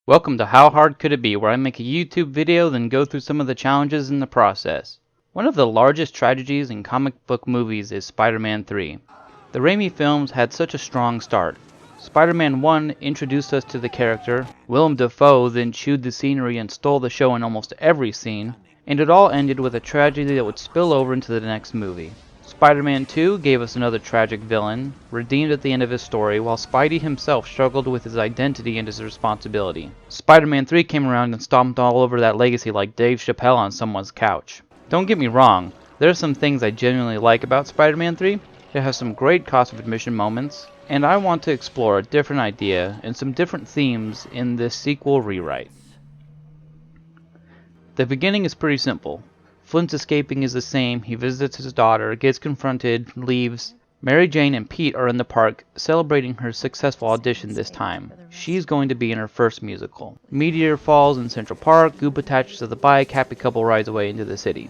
Welcome to How Hard Could It Be, where I make a YouTube video then go through some of the challenges in the process. One of the largest tragedies in comic book movies is Spider-Man 3. The Raimi films had such a strong start. Spider-Man 1 introduced us to the character, Willem Dafoe then chewed the scenery and stole the show in almost every scene, and it all ended with a tragedy that would spill over into the next movie. Spider-Man 2 gave us another tragic villain, redeemed at the end of his story, while Spidey himself struggled with his identity and his responsibility. Spider-Man 3 came around and stomped all over that legacy like Dave Chappelle on someone's couch. Don't get me wrong, there are some things I genuinely like about Spider-Man 3. It has some great cost of admission moments, and I want to explore a different idea and some different themes in this sequel rewrite. The beginning is pretty simple. Flint's escaping is the same, he visits his daughter, gets confronted, leaves. Mary Jane and Pete are in the park, celebrating her successful audition this time. She's going to be in her first musical. Meteor falls in Central Park, Goop attaches to the bike, happy couple rides away into the city.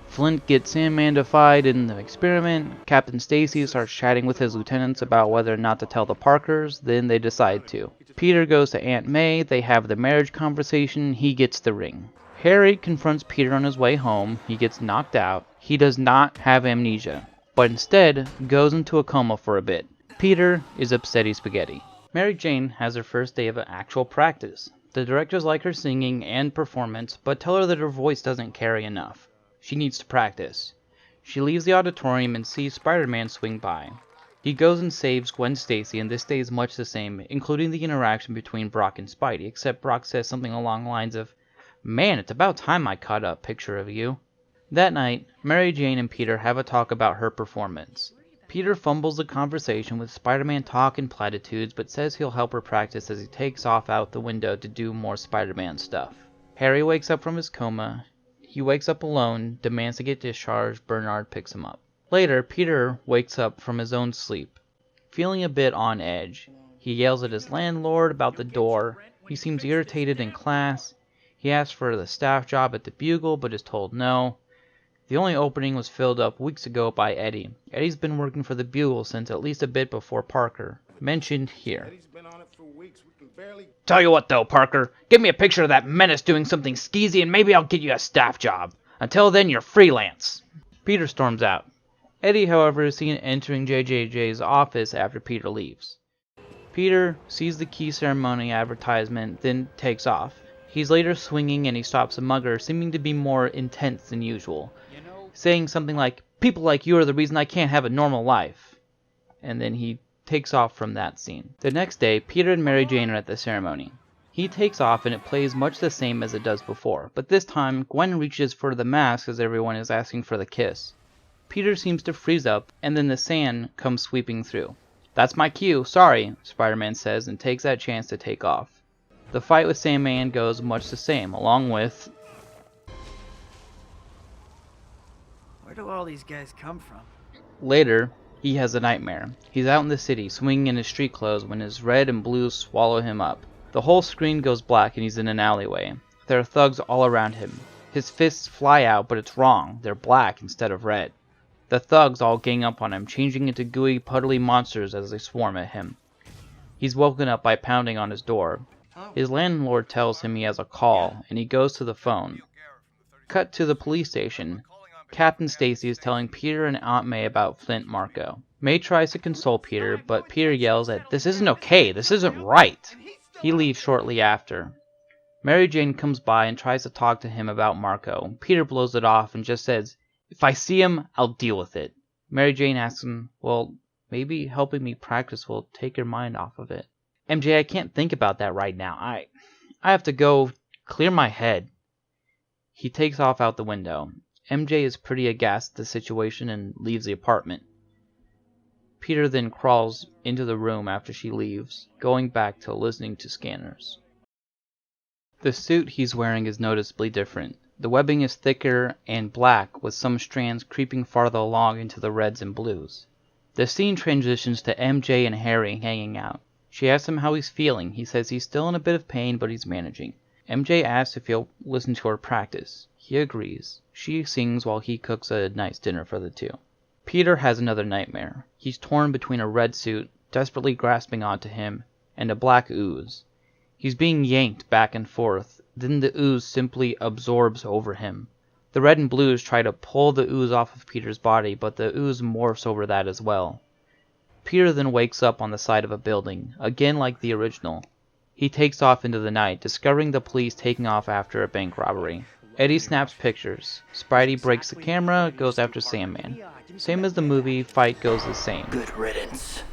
Flint gets Sandman to fight in the experiment, Captain Stacy starts chatting with his lieutenants about whether or not to tell the Parkers, then they decide to. Peter goes to Aunt May, they have the marriage conversation, he gets the ring. Harry confronts Peter on his way home, he gets knocked out. He does not have amnesia, but instead goes into a coma for a bit. Peter is upsetty spaghetti. Mary Jane has her first day of actual practice. The directors like her singing and performance, but tell her that her voice doesn't carry enough. She needs to practice. She leaves the auditorium and sees Spider-Man swing by. He goes and saves Gwen Stacy, and this stays much the same, including the interaction between Brock and Spidey, except Brock says something along the lines of, "Man, it's about time I caught a picture of you." That night, Mary Jane and Peter have a talk about her performance. Peter fumbles the conversation with Spider-Man talk and platitudes, but says he'll help her practice as he takes off out the window to do more Spider-Man stuff. Harry wakes up from his coma. He wakes up alone, demands to get discharged. Bernard picks him up. Later, Peter wakes up from his own sleep, feeling a bit on edge. He yells at his landlord about the door. He seems irritated in class. He asks for the staff job at the Bugle, but is told no. The only opening was filled up weeks ago by Eddie. Eddie's been working for the Bugle since at least a bit before Parker, mentioned here. Tell you what though, Parker, give me a picture of that menace doing something skeezy and maybe I'll get you a staff job. Until then, you're freelance. Peter storms out. Eddie, however, is seen entering JJJ's office after Peter leaves. Peter sees the key ceremony advertisement, then takes off. He's later swinging and he stops a mugger, seeming to be more intense than usual, saying something like, "People like you are the reason I can't have a normal life." And then he takes off from that scene. The next day, Peter and Mary Jane are at the ceremony. He takes off and it plays much the same as it does before, but this time Gwen reaches for the mask as everyone is asking for the kiss. Peter seems to freeze up and then the sand comes sweeping through. "That's my cue, sorry," Spider-Man says and takes that chance to take off. The fight with Sandman goes much the same, along with... Where do all these guys come from? Later, he has a nightmare. He's out in the city, swinging in his street clothes when his red and blues swallow him up. The whole screen goes black and he's in an alleyway. There are thugs all around him. His fists fly out, but it's wrong. They're black instead of red. The thugs all gang up on him, changing into gooey, puddly monsters as they swarm at him. He's woken up by pounding on his door. His landlord tells him he has a call, and he goes to the phone. Cut to the police station. Captain Stacy is telling Peter and Aunt May about Flint Marko. May tries to console Peter, but Peter yells at, "This isn't okay, this isn't right." He leaves shortly after. Mary Jane comes by and tries to talk to him about Marko. Peter blows it off and just says, "If I see him, I'll deal with it." Mary Jane asks him, "Well, maybe helping me practice will take your mind off of it." "MJ, I can't think about that right now. I have to go clear my head." He takes off out the window. MJ is pretty aghast at the situation and leaves the apartment. Peter then crawls into the room after she leaves, going back to listening to scanners. The suit he's wearing is noticeably different. The webbing is thicker and black, with some strands creeping farther along into the reds and blues. The scene transitions to MJ and Harry hanging out. She asks him how he's feeling. He says he's still in a bit of pain, but he's managing. MJ asks if he'll listen to her practice. He agrees. She sings while he cooks a nice dinner for the two. Peter has another nightmare. He's torn between a red suit, desperately grasping onto him, and a black ooze. He's being yanked back and forth, then the ooze simply absorbs over him. The red and blues try to pull the ooze off of Peter's body, but the ooze morphs over that as well. Peter then wakes up on the side of a building, again like the original. He takes off into the night, discovering the police taking off after a bank robbery. Eddie snaps pictures. Spidey breaks the camera, goes after Sandman. Same as the movie, fight goes the same. Good riddance.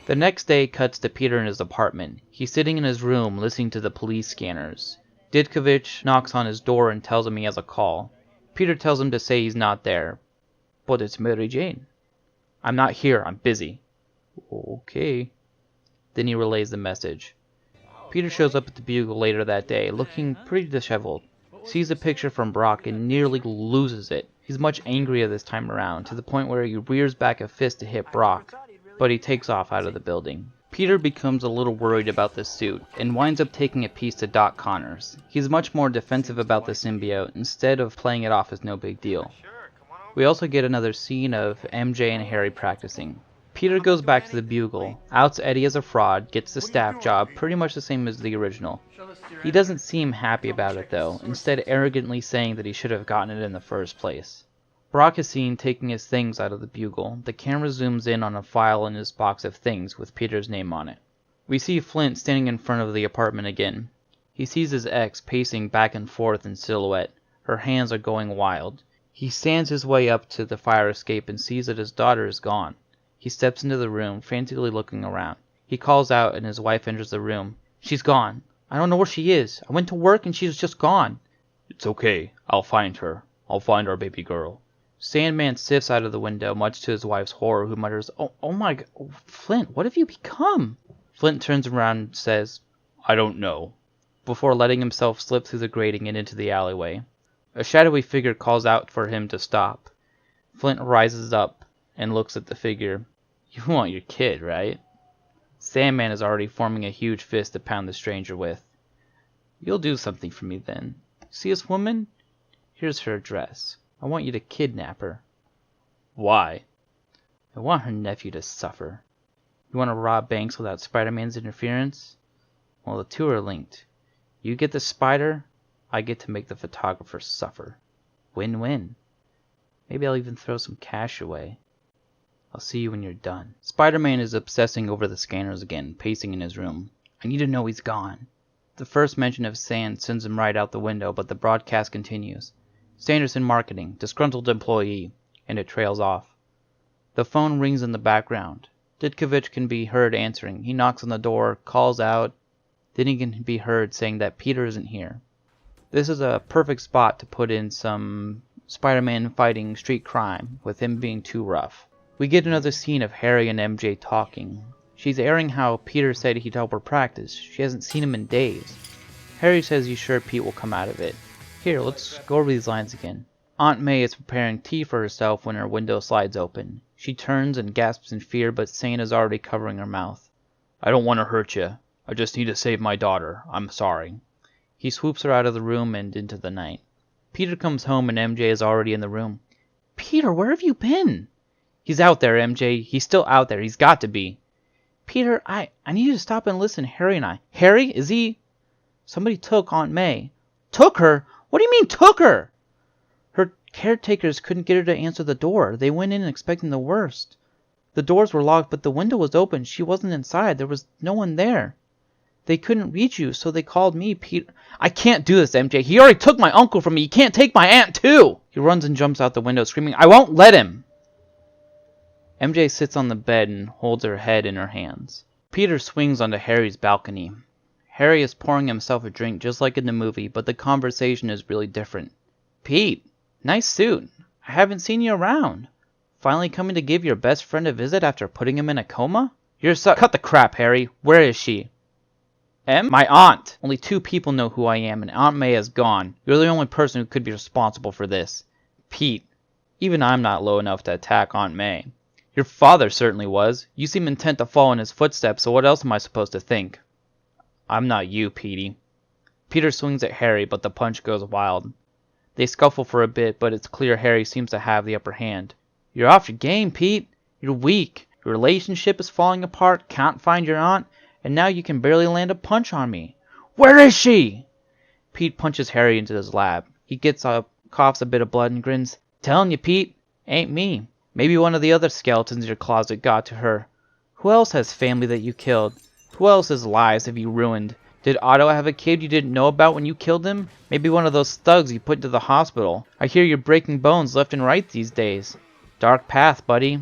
The next day cuts to Peter in his apartment. He's sitting in his room listening to the police scanners. Ditkovich knocks on his door and tells him he has a call. Peter tells him to say he's not there. But it's Mary Jane. I'm not here, I'm busy. Okay. Then he relays the message. Peter shows up at the Bugle later that day, looking pretty disheveled. Sees a picture from Brock and nearly loses it. He's much angrier this time around, to the point where he rears back a fist to hit Brock, but he takes off out of the building. Peter becomes a little worried about the suit, and winds up taking a piece to Doc Connors. He's much more defensive about the symbiote, instead of playing it off as no big deal. We also get another scene of MJ and Harry practicing. Peter goes back to the Bugle, outs Eddie as a fraud, gets the staff job, pretty much the same as the original. He doesn't seem happy about it though, instead arrogantly saying that he should have gotten it in the first place. Brock is seen taking his things out of the Bugle. The camera zooms in on a file in his box of things with Peter's name on it. We see Flint standing in front of the apartment again. He sees his ex pacing back and forth in silhouette. Her hands are going wild. He stands his way up to the fire escape and sees that his daughter is gone. He steps into the room, frantically looking around. He calls out and his wife enters the room. She's gone. I don't know where she is. I went to work and she's just gone. It's okay. I'll find her. I'll find our baby girl. Sandman sifts out of the window, much to his wife's horror, who mutters, Oh my God, Flint, what have you become? Flint turns around and says, I don't know, before letting himself slip through the grating and into the alleyway. A shadowy figure calls out for him to stop. Flint rises up and looks at the figure. You want your kid, right? Sandman is already forming a huge fist to pound the stranger with. You'll do something for me then. See this woman? Here's her address. I want you to kidnap her. Why? I want her nephew to suffer. You want to rob banks without Spider-Man's interference? Well, the two are linked. You get the spider, I get to make the photographer suffer. Win-win. Maybe I'll even throw some cash away. I'll see you when you're done. Spider-Man is obsessing over the scanners again, pacing in his room. I need to know he's gone. The first mention of Sand sends him right out the window, but the broadcast continues. Sanderson Marketing, disgruntled employee, and it trails off. The phone rings in the background. Ditkovich can be heard answering. He knocks on the door, calls out, then he can be heard saying that Peter isn't here. This is a perfect spot to put in some Spider-Man fighting street crime, with him being too rough. We get another scene of Harry and MJ talking. She's airing how Peter said he'd help her practice. She hasn't seen him in days. Harry says he's sure Pete will come out of it. Here, let's go over these lines again. Aunt May is preparing tea for herself when her window slides open. She turns and gasps in fear, but Sane is already covering her mouth. I don't want to hurt you. I just need to save my daughter. I'm sorry. He swoops her out of the room and into the night. Peter comes home and MJ is already in the room. Peter, where have you been? He's out there, MJ. He's still out there. He's got to be. Peter, I need you to stop and listen, Harry and I. Harry, is he... Somebody took Aunt May. Took her? What do you mean, took her? Her caretakers couldn't get her to answer the door. They went in expecting the worst. The doors were locked, but the window was open. She wasn't inside. There was no one there. They couldn't reach you, so they called me, Peter. I can't do this, MJ. He already took my uncle from me. He can't take my aunt, too. He runs and jumps out the window, screaming, I won't let him. MJ sits on the bed and holds her head in her hands. Peter swings onto Harry's balcony. Harry is pouring himself a drink just like in the movie, but the conversation is really different. Pete, nice suit. I haven't seen you around. Finally coming to give your best friend a visit after putting him in a coma? Cut the crap, Harry. Where is she? My aunt. Only 2 people know who I am, and Aunt May is gone. You're the only person who could be responsible for this. Pete, even I'm not low enough to attack Aunt May. Your father certainly was. You seem intent to follow in his footsteps, so what else am I supposed to think? I'm not you, Petey. Peter swings at Harry, but the punch goes wild. They scuffle for a bit, but it's clear Harry seems to have the upper hand. You're off your game, Pete. You're weak. Your relationship is falling apart, can't find your aunt, and now you can barely land a punch on me. Where is she? Pete punches Harry into his lap. He gets up, coughs a bit of blood, and grins. Telling you, Pete, ain't me. Maybe one of the other skeletons in your closet got to her. Who else has family that you killed? Who else's lives have you ruined? Did Otto have a kid you didn't know about when you killed him? Maybe one of those thugs you put into the hospital. I hear you're breaking bones left and right these days. Dark path, buddy.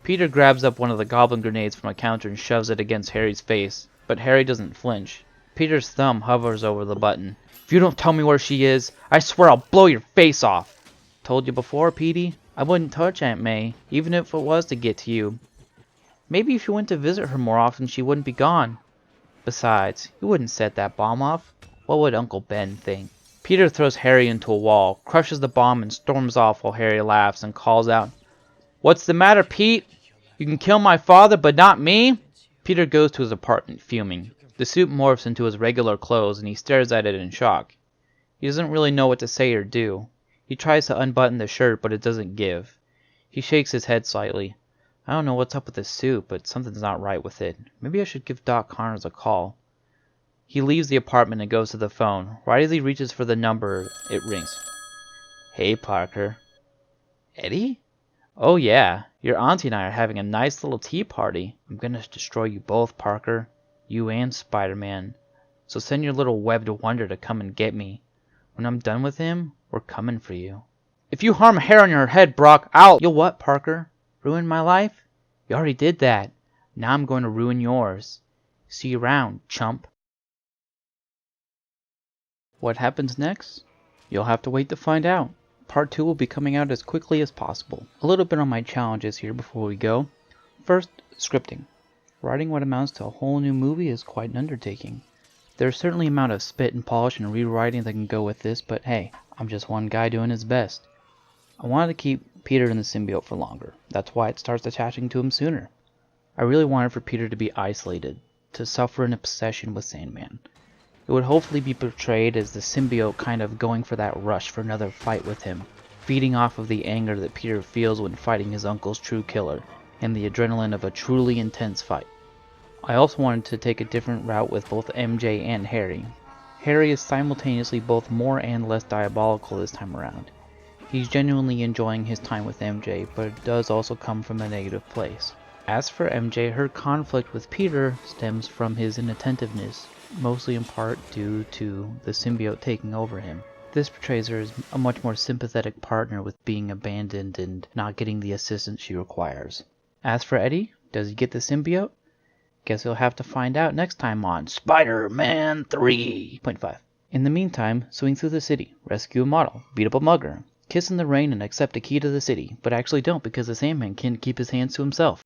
Peter grabs up one of the goblin grenades from a counter and shoves it against Harry's face, but Harry doesn't flinch. Peter's thumb hovers over the button. If you don't tell me where she is, I swear I'll blow your face off. Told you before, Petey, I wouldn't touch Aunt May, even if it was to get to you. Maybe if you went to visit her more often, she wouldn't be gone. Besides, you wouldn't set that bomb off. What would Uncle Ben think? Peter throws Harry into a wall, crushes the bomb, and storms off while Harry laughs and calls out, What's the matter, Pete? You can kill my father, but not me? Peter goes to his apartment, fuming. The suit morphs into his regular clothes, and he stares at it in shock. He doesn't really know what to say or do. He tries to unbutton the shirt, but it doesn't give. He shakes his head slightly. I don't know what's up with this suit, but something's not right with it. Maybe I should give Doc Connors a call. He leaves the apartment and goes to the phone. Right as he reaches for the number, it rings. Hey, Parker. Eddie? Oh yeah, your auntie and I are having a nice little tea party. I'm gonna destroy you both, Parker. You and Spider-Man. So send your little webbed wonder to come and get me. When I'm done with him, we're coming for you. If you harm a hair on your head, Brock, You'll what, Parker? Ruin my life? You already did that. Now I'm going to ruin yours. See you around, chump. What happens next? You'll have to wait to find out. Part 2 will be coming out as quickly as possible. A little bit on my challenges here before we go. First, scripting. Writing what amounts to a whole new movie is quite an undertaking. There's certainly an amount of spit and polish and rewriting that can go with this, but hey, I'm just one guy doing his best. I wanted to keep Peter in the symbiote for longer. That's why it starts attaching to him sooner. I really wanted for Peter to be isolated, to suffer an obsession with Sandman. It would hopefully be portrayed as the symbiote kind of going for that rush for another fight with him, feeding off of the anger that Peter feels when fighting his uncle's true killer, and the adrenaline of a truly intense fight. I also wanted to take a different route with both MJ and Harry. Harry is simultaneously both more and less diabolical this time around. He's genuinely enjoying his time with MJ, but it does also come from a negative place. As for MJ, her conflict with Peter stems from his inattentiveness, mostly in part due to the symbiote taking over him. This portrays her as a much more sympathetic partner with being abandoned and not getting the assistance she requires. As for Eddie, does he get the symbiote? Guess he'll have to find out next time on Spider-Man 3.5. In the meantime, swing through the city, rescue a model, beat up a mugger, kiss in the rain and accept a key to the city, but actually don't because the Sandman can't keep his hands to himself.